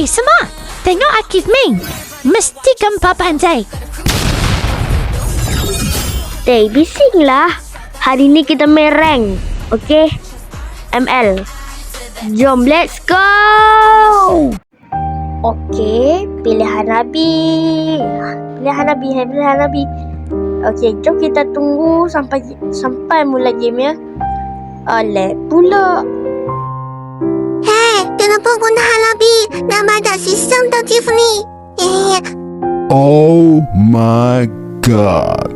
semua! Tengok Akif Ming. Mesti gempa pandai. Bisinglah. Hari ni kita main rank. Okay? ML. Jom, let's go! Okay, pilihan Nabi. Pilihan Nabi. Okay, jom kita tunggu sampai mula game ya. Lag pula. Kenapa guna Hanabi? Nama dah sistem tak Tiffany. Oh my god.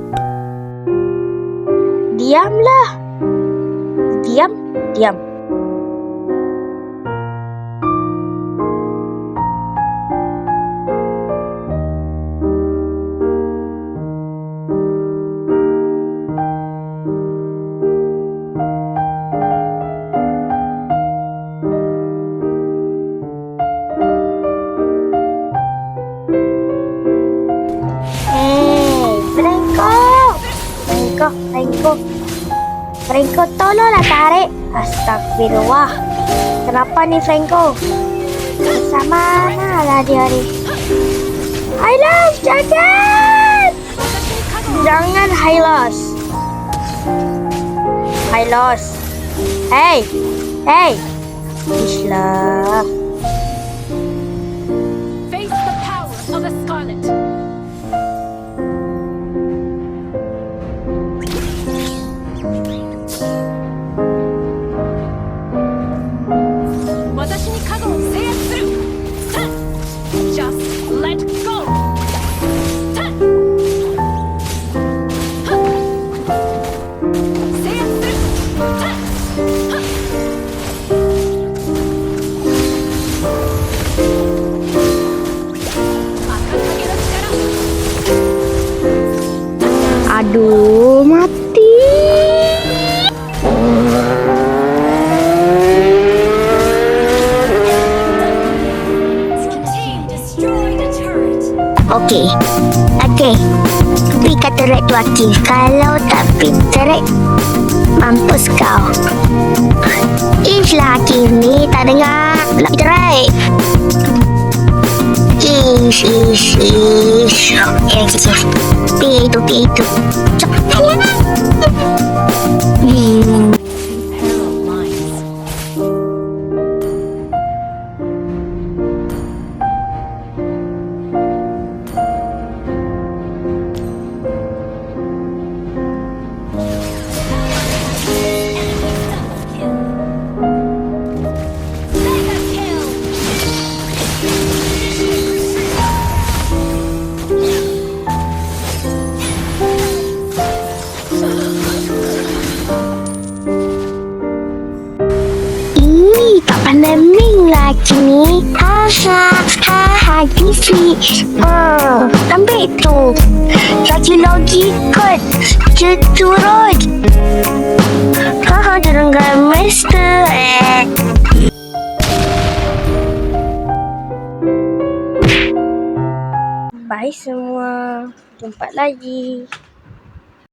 Diamlah. Diam. Franco, tolonglah tarik. Astagfirullah. Kenapa ni Franco? Sama mana dia ni? Hylos, jangan! Jangan Hylos. Hey. Ishlah. Face the power of the Scarlet. Just let go. Aduh, mati. Okey. Pergi kat turret tu Akif. Kalau tak pergi turret, mampus kau. Ishlah Akif ni tak dengar. Nak pergi turret. Ish. Akif. Pergi itu. Cepat. Pandeming lagi ni. Gizi. Ambil tu. Lagi kot. Dia turun. Turun ke Mister. Bye semua. Jumpa lagi.